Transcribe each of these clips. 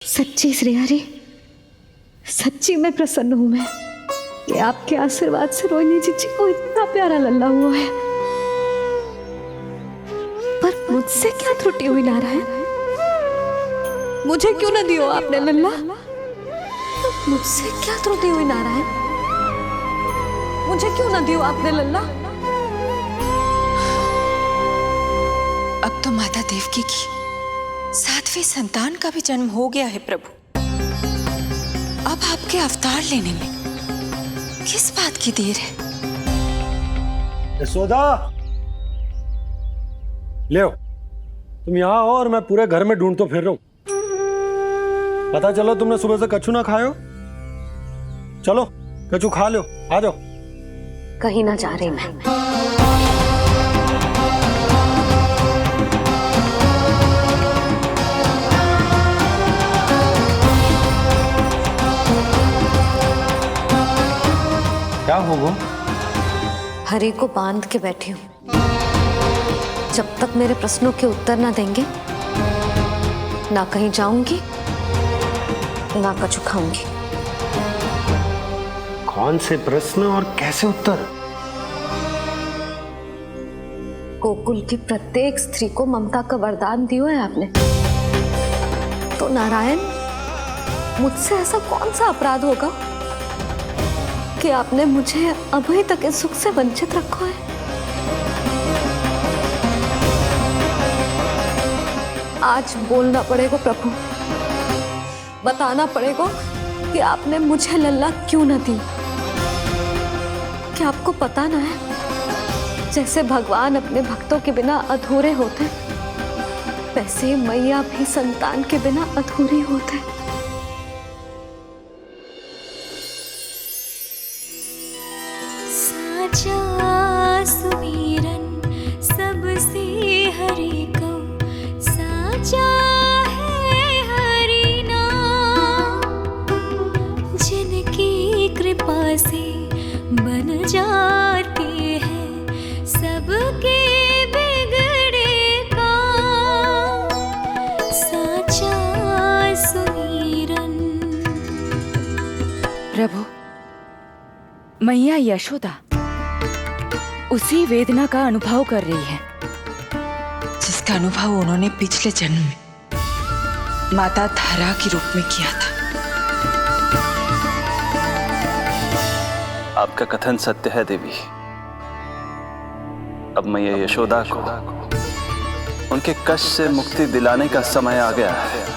सच्ची श्रेयारी, सच्ची में प्रसन्न हूं मैं कि आपके आशीर्वाद से रोहिणी जीजी को इतना प्यारा लल्ला हुआ है। पर मुझसे क्या त्रुटि हुई नारायण? मुझे क्यों न दियो आपने लल्ला? मुझसे क्या त्रुटि हुई नारायण? मुझे क्यों न दियो आपने लल्ला? अब तो माता देवकी की 7वें संतान का भी जन्म हो गया है प्रभु। अब आपके अवतार लेने में किस बात की देर है? यशोदा, ले तुम यहाँ आओ और मैं पूरे घर में ढूंढतो फिर रहा हूं। पता चलो तुमने सुबह से कछु ना खाए हो। चलो कछु खा लो, आ जाओ। कहीं ना जा रही मैं। क्या हो वो? हरि को बांध के बैठी हूँ। जब तक मेरे प्रश्नों के उत्तर ना देंगे, ना कहीं जाऊंगी, ना कछु खाऊंगी। कौन से प्रश्न और कैसे उत्तर? गोकुल की प्रत्येक स्त्री को ममता का वरदान दियो है आपने, तो नारायण मुझसे ऐसा कौन सा अपराध होगा कि आपने मुझे अभी तक इस सुख से वंचित रखा है? आज बोलना पड़ेगा प्रभु, बताना पड़ेगा कि आपने मुझे लल्ला क्यों न दी। क्या आपको पता ना है, जैसे भगवान अपने भक्तों के बिना अधूरे होते, वैसे मैया भी संतान के बिना अधूरी होते। साचा सुमिरन सबसे हरि को, साचा है हरि नाम, जिनकी कृपा से बन जाते हैं सबके बिगड़े काम। साचा सुमिरन। प्रभु, मैया यशोदा उसी वेदना का अनुभव कर रही है जिसका अनुभव उन्होंने पिछले जन्म में माता धारा के रूप में किया था। आपका कथन सत्य है देवी। अब मैया यशोदा को उनके कष्ट से मुक्ति दिलाने का समय आ गया है।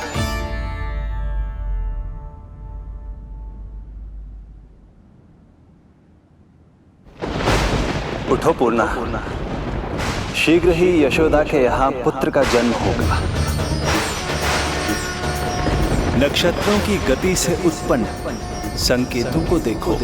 उठो पूर्णा, शीघ्र ही यशोदा के यहाँ पुत्र का जन्म होगा। नक्षत्रों की गति से उत्पन्न संकेतों को देखो।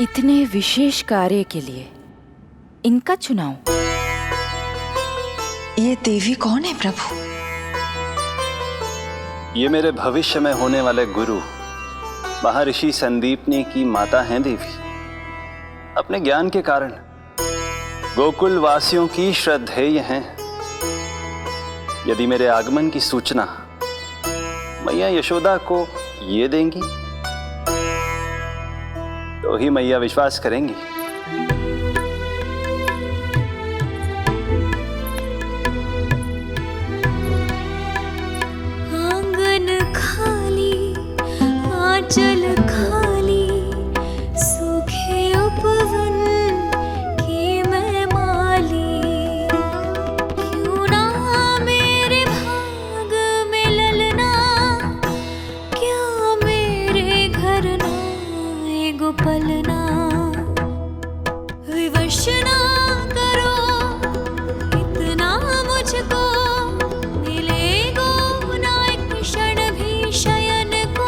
इतने विशेष कार्य के लिए इनका चुनाव। ये देवी कौन है प्रभु? ये मेरे भविष्य में होने वाले गुरु महर्षि संदीपनी की माता हैं देवी। अपने ज्ञान के कारण गोकुल वासियों की श्रद्धेय हैं। यदि मेरे आगमन की सूचना मैया यशोदा को ये देंगी तो ही मैया विश्वास करेंगी। आंगन खाली, आंचल खाली, सूखे उपवन की मैं माली। क्यों ना मेरे भाग में ललना, क्या मेरे घर ना पलना। तृष्णा करो, इतना मुझको मिलेगा ना एक क्षण भी शयन को।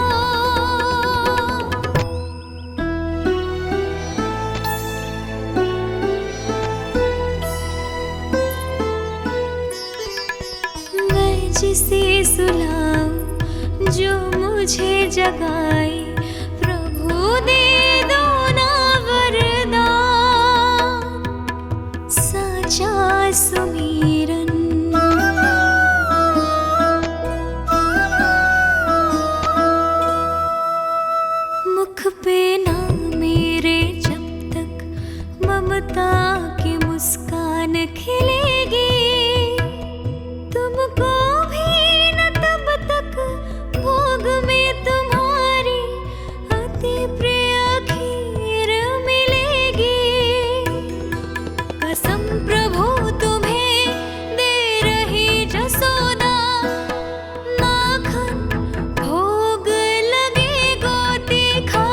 मैं जिसे सुलाऊं जो मुझे जगाए, प्रभु दे दो ना वरदान, साचा सुमीरन। मुख पे ना मेरे जब तक ममता की मुस्कान खिलेगी, तुमको भी न तब तक भोग में तुम्हारी अति प्रिय खीर मिलेगी। कसम प्रभु तुम्हें दे रही जसोदा, माखन भोग लगेगा तीखा,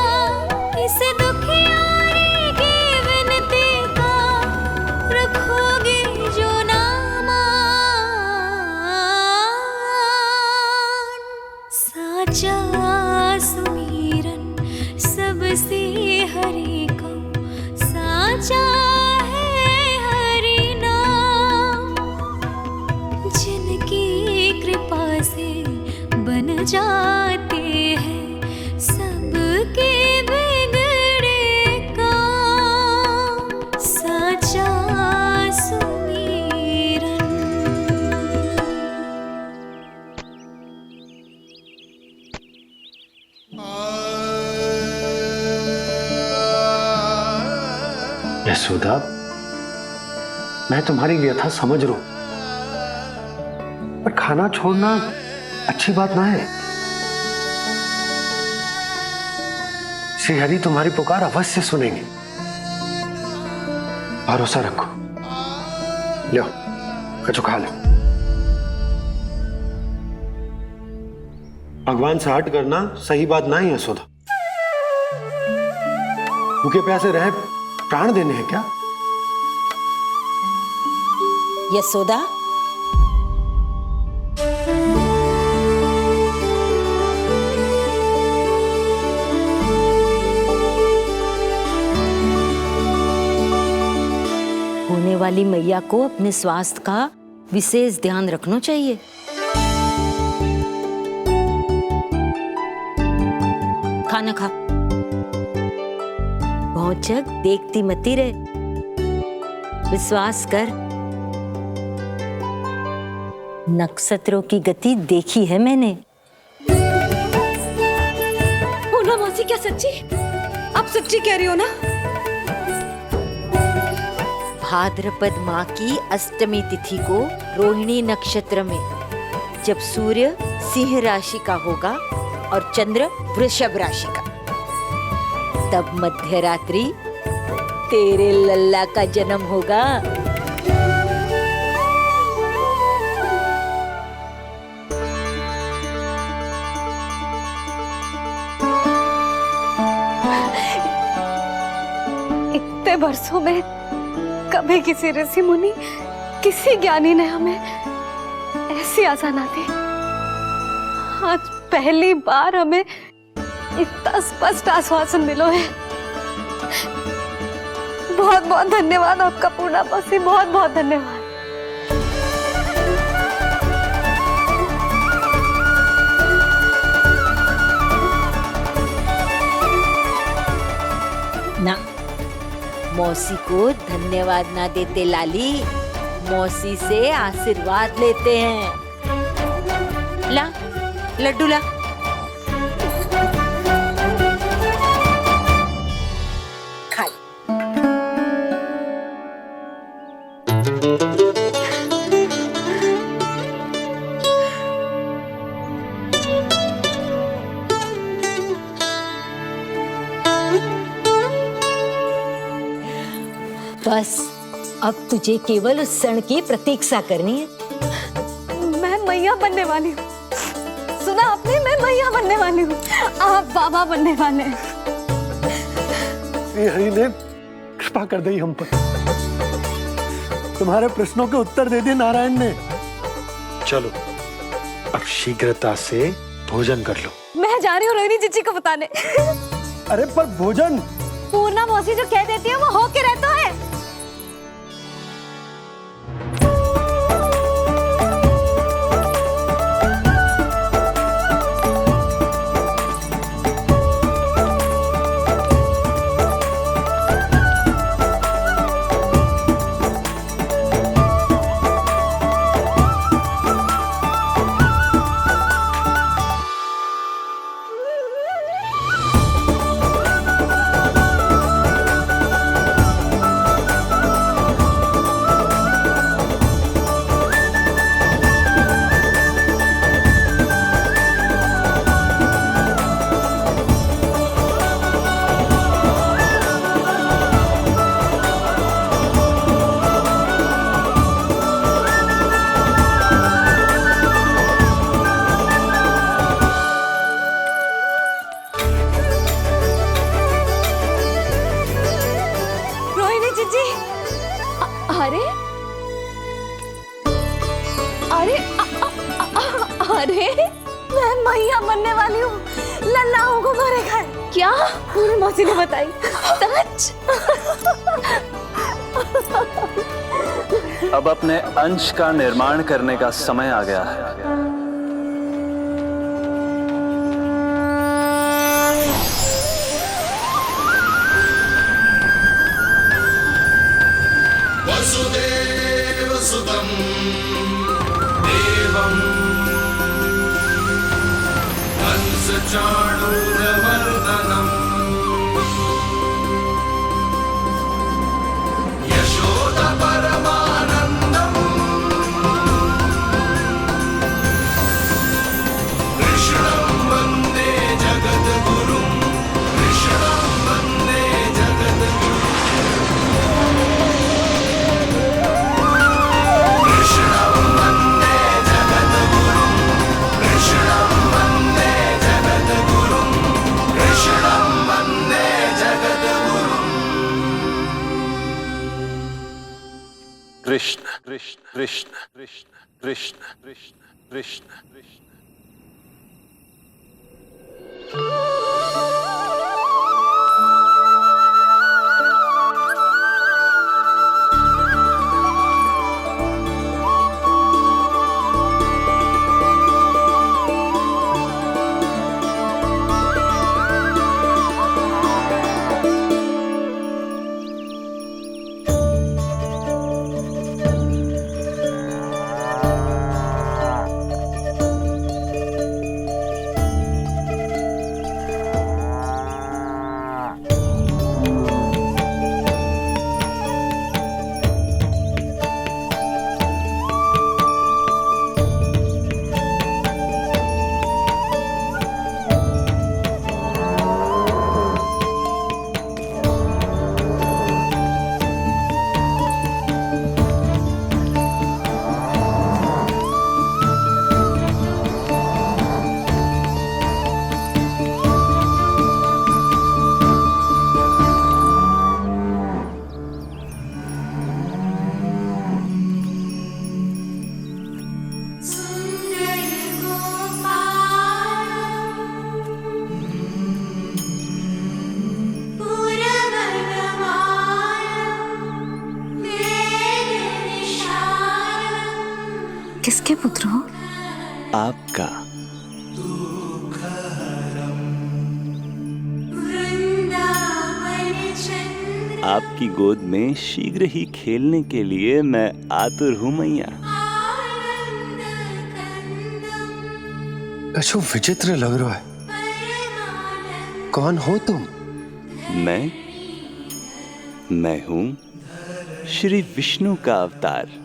इस दुखियारी की विनती का रखोगे जो नामान। साचा सुमीरन सबसे हरि को, साचा है हरि नाम, जिनकी कृपा से बन जाते हैं सबके बिगड़े काम, साचा सुमीरन। यशोदा, मैं तुम्हारी व्यथा समझ रहा हूं, पर खाना छोड़ना अच्छी बात ना है। श्री हरि तुम्हारी पुकार अवश्य सुनेंगे, भरोसा रखो। लो, कछु खा लो। भगवान से हट करना सही बात ना है यशोदा। भूखे प्यासे रहे प्राण देने हैं क्या? यशोदा, होने वाली मैया को अपने स्वास्थ्य का विशेष ध्यान रखना चाहिए। खाना खा, भौचक देखती मती रहे, विश्वास कर। नक्षत्रों की गति देखी है मैंने। पूनम मौसी, क्या सच्ची? आप सच्ची कह रही हो ना? भाद्रपद माह की अष्टमी तिथि को रोहिणी नक्षत्र में, जब सूर्य सिंह राशि का होगा और चंद्र वृषभ राशि का, तब मध्य रात्रि तेरे लल्ला का जन्म होगा। इतने वर्षों में कभी किसी ऋषि मुनि, किसी ज्ञानी ने हमें ऐसी आशा ना दी। आज पहली बार हमें इतना स्पष्ट आश्वासन मिलो है। बहुत बहुत धन्यवाद आपका पूर्णा मौसी, बहुत बहुत धन्यवाद। ना, मौसी को धन्यवाद ना देते लाली, मौसी से आशीर्वाद लेते हैं। ला, लड्डू ला। खा ले। बस अब तुझे केवल उस क्षण की प्रतीक्षा करनी है। मैं मैया बनने वाली हूँ। सुना आपने, मैं मैया बनने वाली हूँ, आप बाबा बनने वाले हैं। हरि ने कृपा कर दी हम पर। तुम्हारे प्रश्नों के उत्तर दे दिए नारायण ने। चलो अब शीघ्रता से भोजन कर लो। मैं जा रही हूँ रोहिणी जीजी को बताने। अरे पर भोजन। पूर्णा मौसी जो कह देती है वो हो के रहता है। अरे अरे अरे मैं मैया बनने वाली हूँ। लल्लाओं को मारेगा। क्या? पूरी मौसी ने बताई। सच? अब अपने अंश का निर्माण करने का समय आ गया है। वसुदेव सुतं देवं कंसचाणूरमर्दनम् यशोदा परमानन्दम् कृष्णं वन्दे जगद्गुरुं कृष्णं वन्दे जगद्गुरुं कृष्ण कृष्ण कृष्ण कृष्ण कृष्ण कृष्ण कृष्ण कृष्ण। किसके पुत्र हो? आपका। आपकी गोद में शीघ्र ही खेलने के लिए मैं आतुर हूं मैया। कछु विचित्र लग रहा है। कौन हो तुम? मैं हूं श्री विष्णु का अवतार।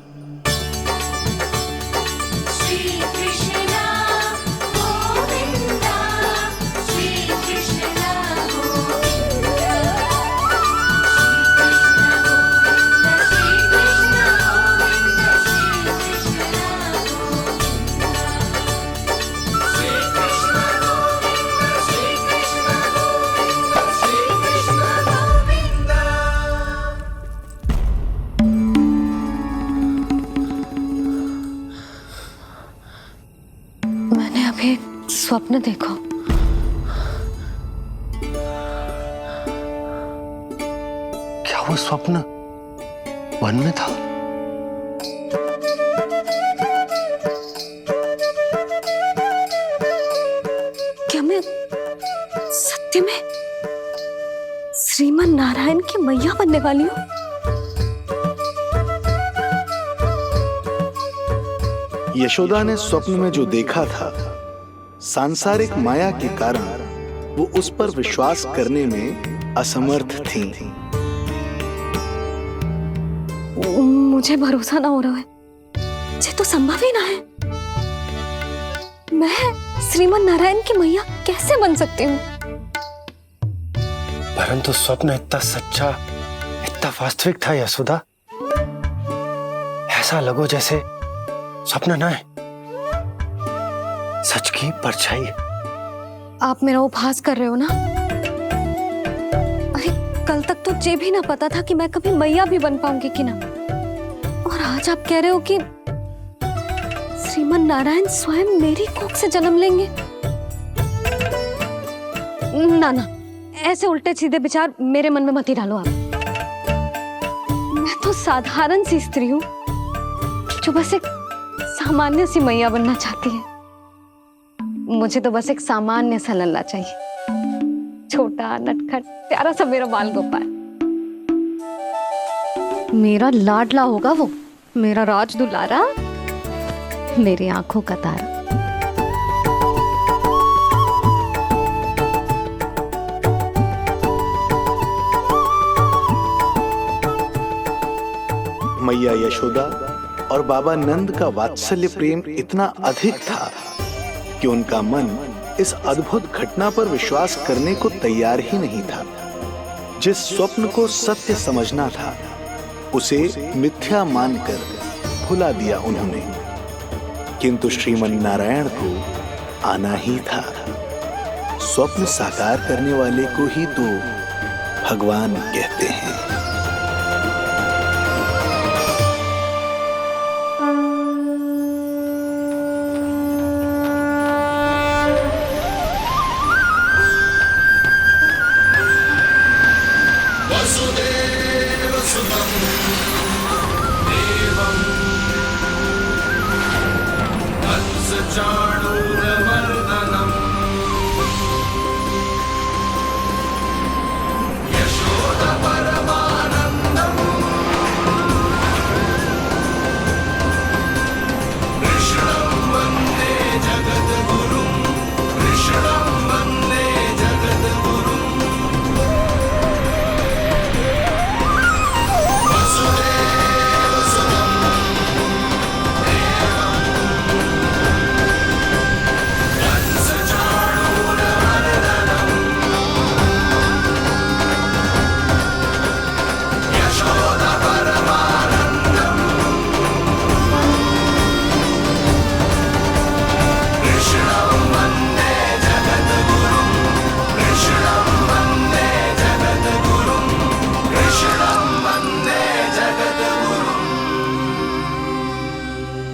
स्वप्न देखो। क्या वो स्वप्न वन में था? क्या मैं सत्य में श्रीमन नारायण की मैया बनने वाली हूँ? यशोदा ने स्वप्न में जो देखा था, सांसारिक माया के कारण वो उस पर विश्वास करने में असमर्थ थी। मुझे भरोसा ना हो रहा है, ये तो संभव ही ना है। मैं श्रीमन नारायण की मैया कैसे बन सकती हूँ? परंतु स्वप्न इतना सच्चा, इतना वास्तविक था यशोदा, ऐसा लगो जैसे स्वप्न ना है, सच की परछाई है। आप मेरा उपहास कर रहे हो ना? अरे कल तक तो ये भी ना पता था कि मैं कभी मैया भी बन पाऊंगी कि ना, और आज आप कह रहे हो कि श्रीमन नारायण स्वयं मेरी कोख से जन्म लेंगे। ना ना, ऐसे उल्टे सीधे विचार मेरे मन में मत ही डालो आप। मैं तो साधारण सी स्त्री हूँ जो बस एक सामान्य सी मैया बनना चाहती है। मुझे तो बस एक सामान्य सा लल्ला चाहिए, छोटा नटखट प्यारा सा मेरा बाल गोपाल। मेरा लाडला होगा वो, मेरा राज दुलारा, मेरी आंखों का तारा। मैया यशोदा और बाबा नंद का वात्सल्य प्रेम इतना अधिक था कि उनका मन इस अद्भुत घटना पर विश्वास करने को तैयार ही नहीं था। जिस स्वप्न को सत्य समझना था, उसे मिथ्या मानकर भुला दिया उन्होंने। किंतु श्रीमन नारायण को आना ही था। स्वप्न साकार करने वाले को ही तो भगवान कहते हैं। चाणूरमर्दनम् यशोदा परमानन्दम् कृष्णं वन्दे जगद्गुरुं कृष्णं वन्दे जगद्गुरुं वसुदेवसुतं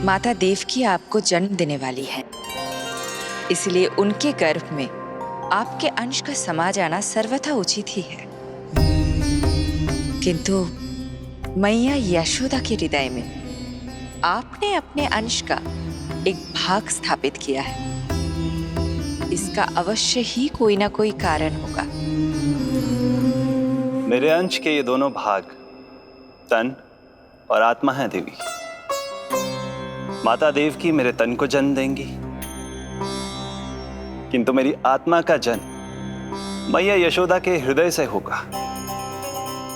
माता देवकी आपको जन्म देने वाली है, इसलिए उनके गर्भ में आपके अंश का समा जाना सर्वथा उचित ही है। किंतु मैया यशोदा के हृदय में आपने अपने अंश का एक भाग स्थापित किया है। इसका अवश्य ही कोई ना कोई कारण होगा। मेरे अंश के ये दोनों भाग तन और आत्मा हैं देवी। माता देवकी मेरे तन को जन्म देंगी, किंतु मेरी आत्मा का जन्म मैया यशोदा के हृदय से होगा।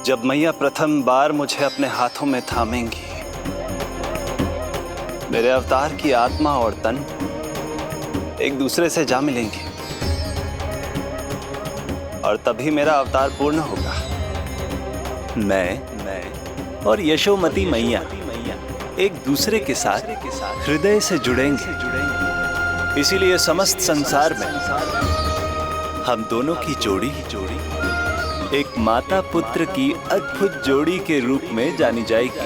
जब मैया प्रथम बार मुझे अपने हाथों में थामेंगी, मेरे अवतार की आत्मा और तन एक दूसरे से जा मिलेंगे और तभी मेरा अवतार पूर्ण होगा। मैं और यशोमती मैया एक दूसरे के साथ हृदय से जुड़ेंगे। इसीलिए समस्त संसार में हम दोनों की जोड़ी एक माता पुत्र की अद्भुत जोड़ी के रूप में जानी जाएगी।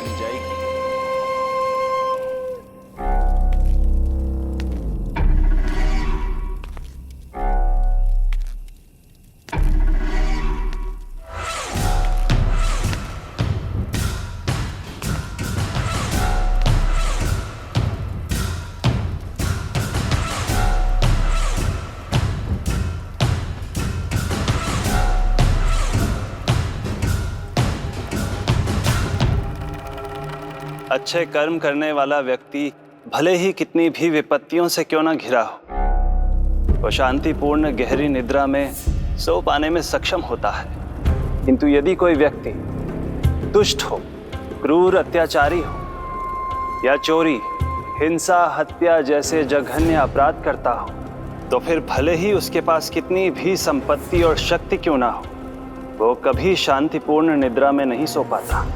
अच्छे कर्म करने वाला व्यक्ति भले ही कितनी भी विपत्तियों से क्यों ना घिरा हो, वो शांतिपूर्ण गहरी निद्रा में सो पाने में सक्षम होता है। किंतु यदि कोई व्यक्ति दुष्ट हो, क्रूर अत्याचारी हो या चोरी, हिंसा, हत्या जैसे जघन्य अपराध करता हो, तो फिर भले ही उसके पास कितनी भी संपत्ति और शक्ति क्यों ना हो, वो कभी शांतिपूर्ण निद्रा में नहीं सो पाता।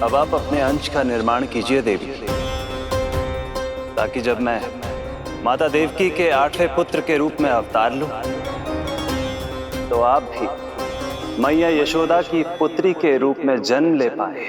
अब आप अपने अंश का निर्माण कीजिए देवी, ताकि जब मैं माता देवकी के 8वें पुत्र के रूप में अवतार लूं, तो आप भी मैया यशोदा की पुत्री के रूप में जन्म ले पाए।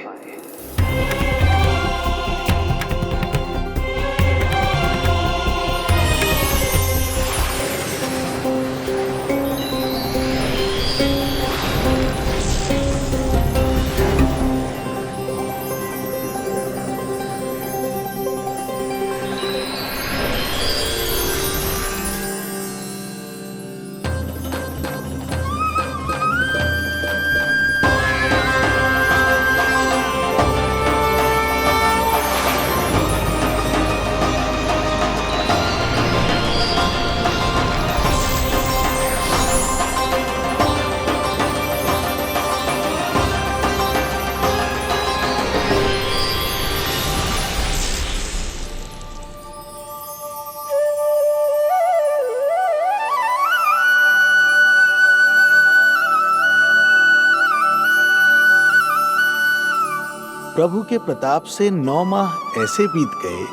प्रभु के प्रताप से 9 माह ऐसे बीत गए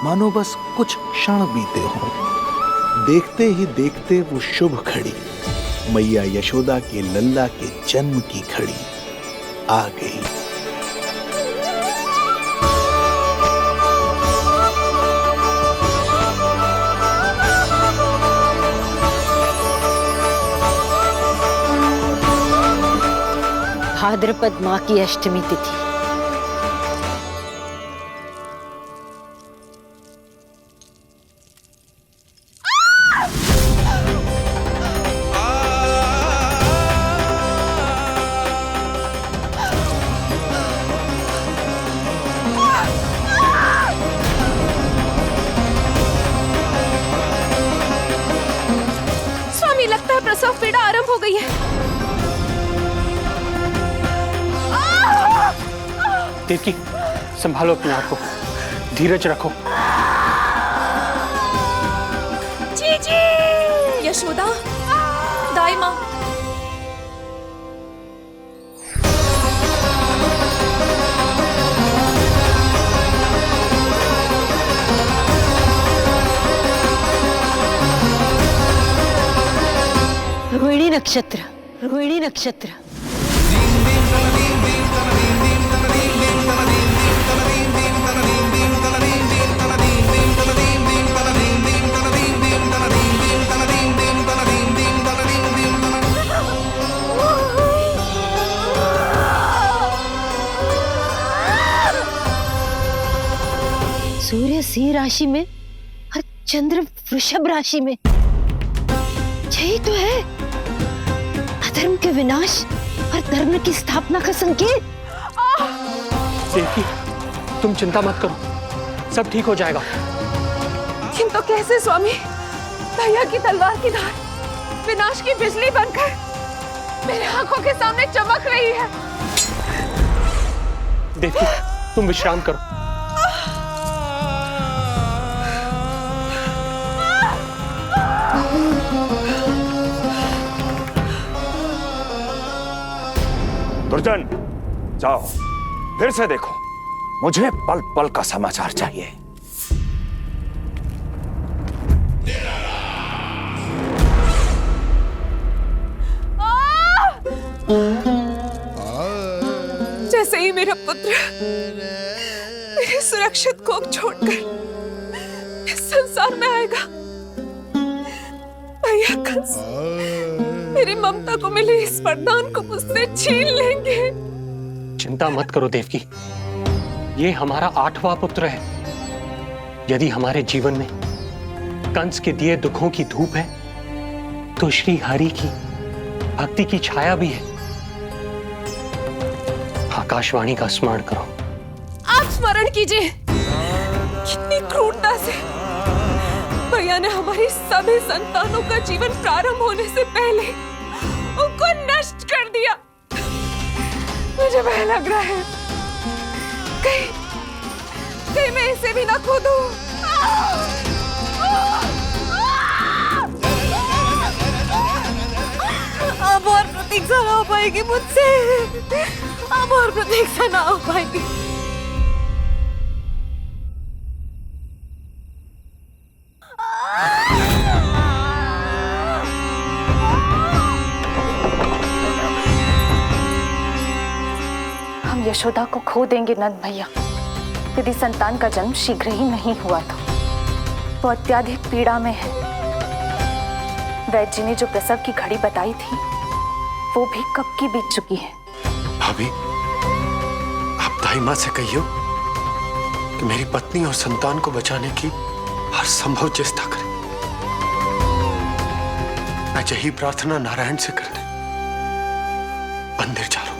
मानो बस कुछ क्षण बीते हों। देखते ही देखते वो शुभ घड़ी, मैया यशोदा के लल्ला के जन्म की घड़ी आ गई। भाद्रपद माह की अष्टमी तिथि। स्वामी, लगता है प्रसव पीड़ा आरंभ हो गई है। देवकी, संभालो अपने आप को, धीरज रखो। जीजी, यशोदा, दाई माँ। रोहिणी नक्षत्र, रोहिणी नक्षत्र। सूर्य सिंह राशि में और चंद्र वृषभ राशि में। यही तो है अधर्म के विनाश और धर्म की स्थापना का संकेत। देवकी, तुम चिंता मत करो, सब ठीक हो जाएगा। किंतु कैसे स्वामी? भैया की तलवार की धार विनाश की बिजली बनकर मेरे आंखों के सामने चमक रही है। देवकी, तुम विश्राम करो। दुर्जन, जाओ फिर से देखो, मुझे पल पल का समाचार चाहिए। जैसे ही मेरा पुत्र मेरे सुरक्षित कोख छोड़कर इस संसार में आएगा, भैया कंस मेरी ममता को मिले इस वरदान को मुझसे छीन लेंगे। चिंता मत करो देवकी, ये हमारा 8वां पुत्र है। यदि हमारे जीवन में कंस के दिए दुखों की धूप है, तो श्री हरि की भक्ति की छाया भी है। आकाशवाणी का स्मरण करो। आप स्मरण कीजिए, कितनी क्रूरता से भैया ने हमारी सभी संतानों का जीवन प्रारंभ होने से पहले उनको नष्ट कर दिया। मुझे भय लग रहा है, कहीं मैं इसे भी ना खो दूं। अब और प्रतीक्षा ना हो पाएगी मुझसे, अब और प्रतीक्षा ना हो पाएगी। हम यशोदा को खो देंगे नंद भैया, यदि संतान का जन्म शीघ्र ही नहीं हुआ तो। वो अत्यधिक पीड़ा में है। वैद्य जी ने जो प्रसव की घड़ी बताई थी, वो भी कब की बीत चुकी है। भाभी, आप दाई माँ से कहियो कि मेरी पत्नी और संतान को बचाने की हर संभव चेष्टा करें। मैं यही प्रार्थना नारायण से करने मंदिर जा रहा हूं।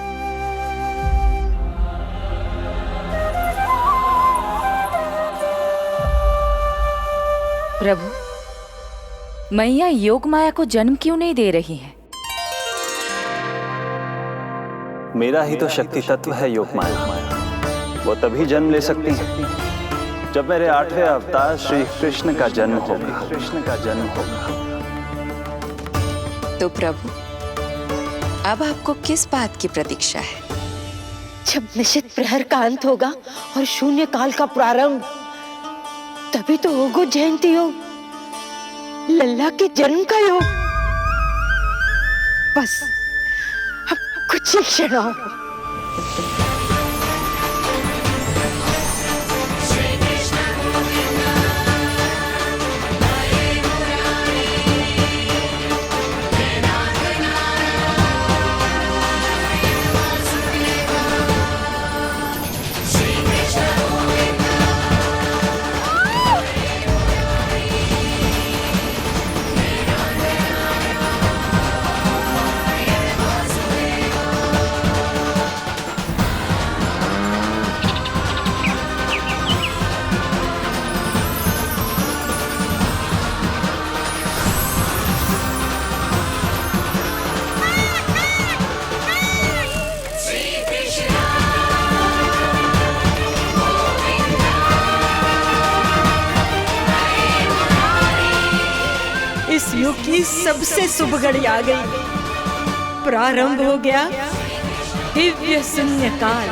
प्रभु, मैया योग माया को जन्म क्यों नहीं दे रही है? मेरा ही तो शक्ति तत्व है योग माया, वो तभी जन्म ले सकती है जब मेरे 8वें अवतार श्री कृष्ण का जन्म होगा। तो प्रभु, अब आपको किस बात की प्रतीक्षा है? जब निश्चित प्रहर का अंत होगा और शून्य काल का प्रारंभ, तभी तो होगा जयंती योग, लल्ला के जन्म का योग। बस अब कुछ ही क्षण और। इस युग की सबसे शुभ घड़ी आ गई। प्रारंभ हो गया दिव्य शून्य काल।